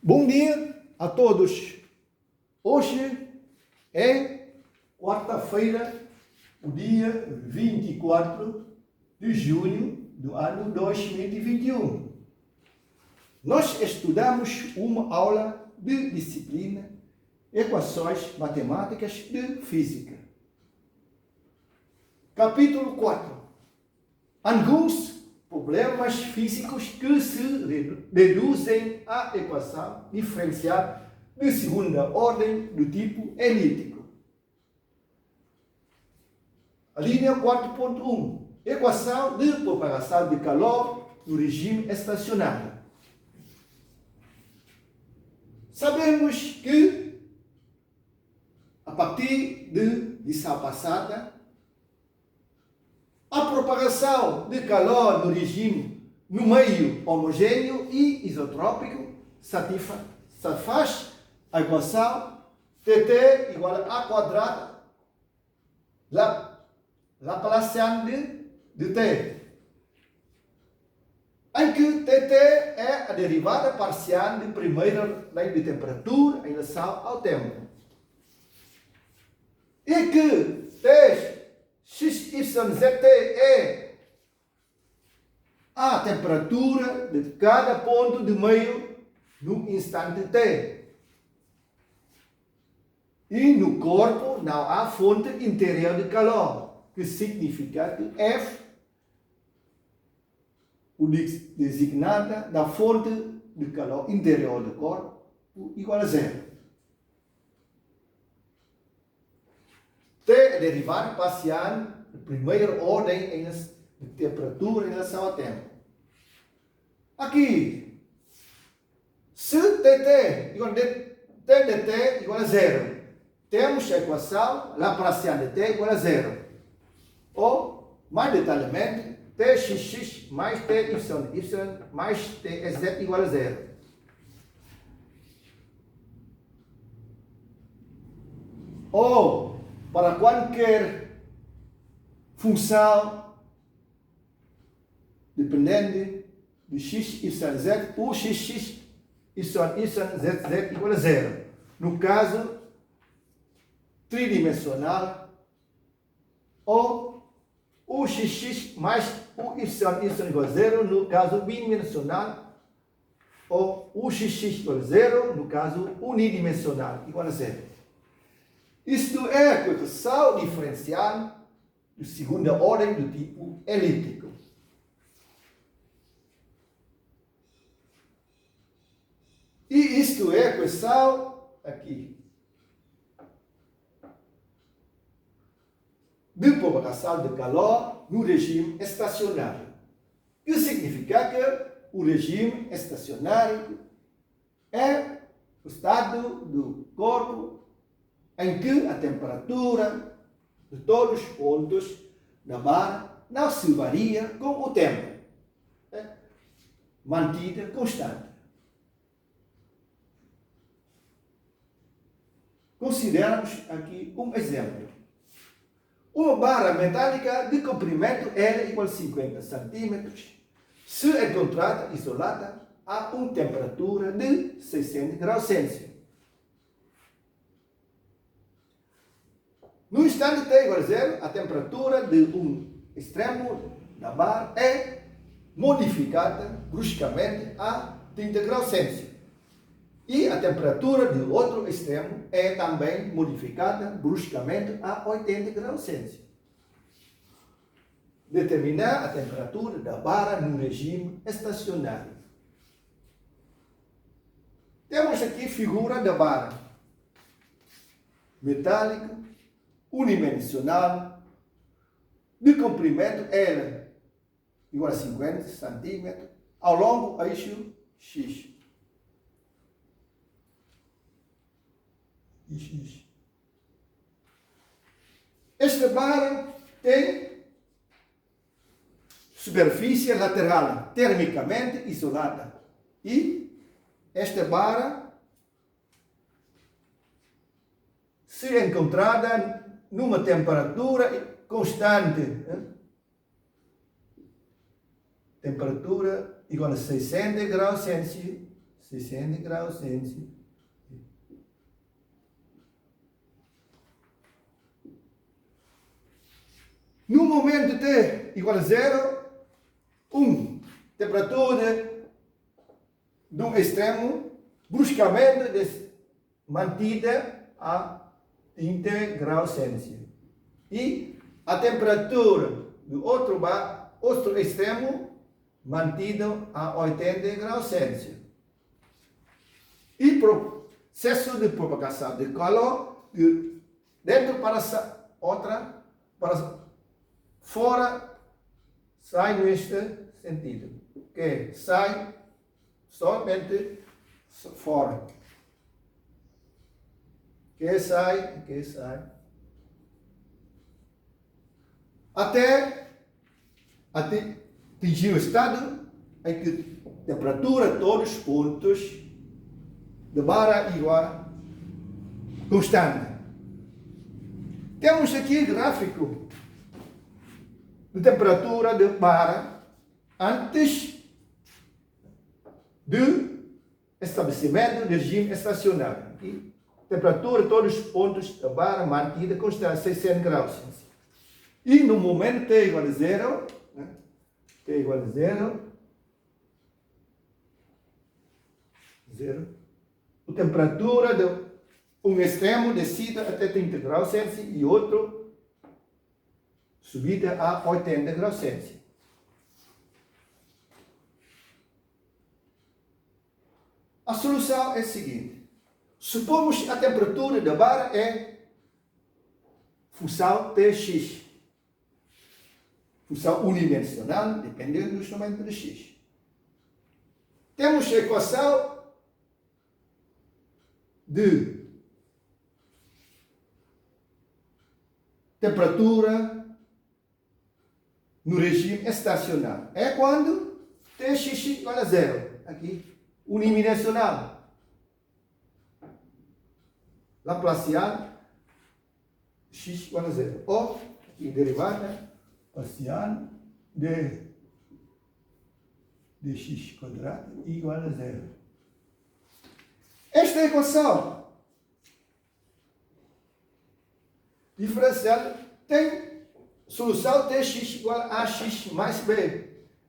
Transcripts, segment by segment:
Bom dia a todos. Hoje é quarta-feira, o dia 24 de junho do ano 2021. Nós estudamos uma aula de disciplina Equações Matemáticas de Física. Capítulo 4. Alguns problemas físicos que se reduzem à equação diferencial de segunda ordem do tipo elíptico. A linha 4.1. Equação de propagação de calor no regime estacionário. Sabemos que, a partir de lição passada, a propagação de calor no regime no meio homogêneo e isotrópico satisfaz a equação Tt igual a quadrada Laplaciana de T, em que Tt é a derivada parcial de primeira lei de temperatura em relação ao tempo, e que T XYZT é a temperatura de cada ponto de meio no instante T. E no corpo não há fonte interior de calor, que significa que F, o designada da fonte de calor interior do corpo, igual a zero. T é derivada parcial de primeira ordem de temperatura em relação ao tempo. Aqui, se Tt igual a T de T igual a zero, temos a equação Laplaciana de T igual a zero. Ou, mais detalhadamente, Txx mais Tyy mais Tz igual a zero. Ou, para qualquer função dependente de x, y, z, o x, y, z igual a zero. No caso tridimensional, ou o x mais o y igual a zero no caso bidimensional, ou o x igual a zero no caso unidimensional igual a zero. Isto é a equação diferencial de segunda ordem do tipo elíptico. E isto é a equação aqui de propagação de calor no regime estacionário. Isso significa que o regime estacionário é o estado do corpo em que a temperatura de todos os pontos da barra não se varia com o tempo, mantida constante. Consideramos aqui um exemplo. Uma barra metálica de comprimento L igual a 50 cm se encontrada isolada a uma temperatura de 600 graus Celsius. No instante T igual a zero, a temperatura de um extremo da barra é modificada bruscamente a 30 graus Celsius. E a temperatura do outro extremo é também modificada bruscamente a 80 graus Celsius. Determinar a temperatura da barra no regime estacionário. Temos aqui a figura da barra metálica unidimensional de comprimento L igual a 50 cm ao longo eixo X. Esta barra tem superfície lateral termicamente isolada e esta barra, se encontrada numa temperatura constante, temperatura igual a 600 graus Celsius, 60 graus Celsius. No momento T igual a 0, temperatura de um extremo bruscamente mantida a 30 graus Celsius. E a temperatura do outro extremo mantido a 80 graus Celsius. E processo de propagação de calor de dentro para fora sai neste sentido, que sai somente fora, que sai, até atingir o estado em que a temperatura de todos os pontos de barra igual constante. Temos aqui gráfico de temperatura de barra antes do estabelecimento do regime estacionário. Aqui, temperatura de todos os pontos da barra mantida constante 600 graus. E no momento T igual a 0, T igual a 0, a temperatura de um extremo descida até 30 graus Celsius e outro subida a 80 graus Celsius. A solução é a seguinte. Supomos a temperatura da barra é função Tx. Função unidimensional, dependendo do instrumento de x. Temos a equação de temperatura no regime estacionário. É quando Tx igual a 0. Aqui, unidimensional. Laplaciano, x igual a 0. Ou, aqui, derivada, Laplaciano de x quadrado igual a 0. Esta equação diferencial tem solução Tx igual a ax mais b,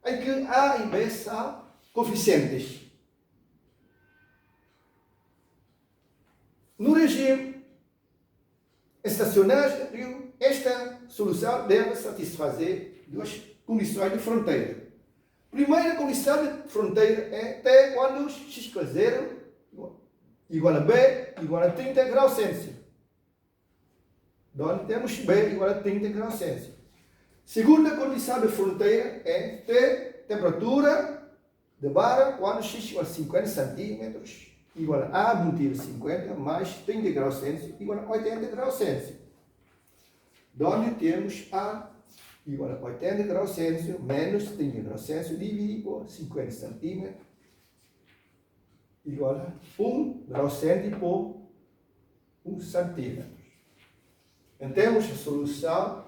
em que a e b são coeficientes. No regime estacionário, esta solução deve satisfazer duas condições de fronteira. Primeira condição de fronteira é T quando x igual a 0 igual a b igual a 30 graus Celsius. Onde temos B igual a 30 graus Celsius. Segunda condição de fronteira é T, temperatura de barra, quando x igual a 50 centímetros, igual a multiplicar 50 mais 30 graus Celsius, igual a 80 graus Celsius. Onde temos A igual a 80 graus Celsius menos 30 graus Celsius dividido por 50 centímetros, igual a 1 grau Celsius por 1 centímetro. Então, temos a solução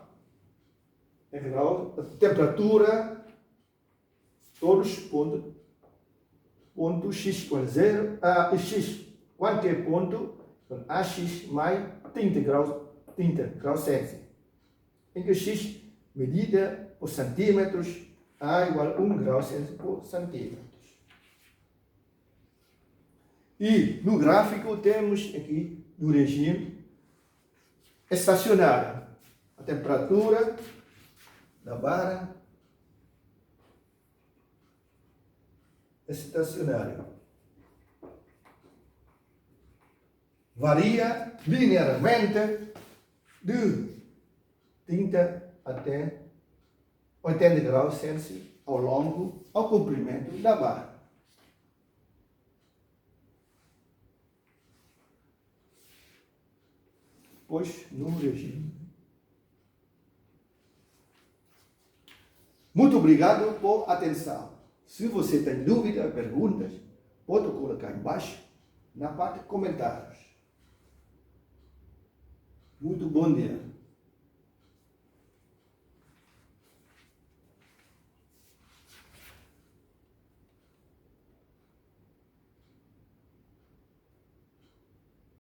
integral da temperatura, todos os pontos x igual a 0, x, qualquer ponto, ax mais 30 graus Celsius, em que x medida por centímetros, a igual a 1 grau Celsius por centímetros. E no gráfico temos aqui no regime estacionário, a temperatura da barra estacionária varia linearmente de 30 até 80 graus Celsius ao comprimento da barra. Pois no regime. Muito obrigado por atenção. Se você tem dúvidas, perguntas, pode colocar embaixo na parte de comentários. Muito bom dia.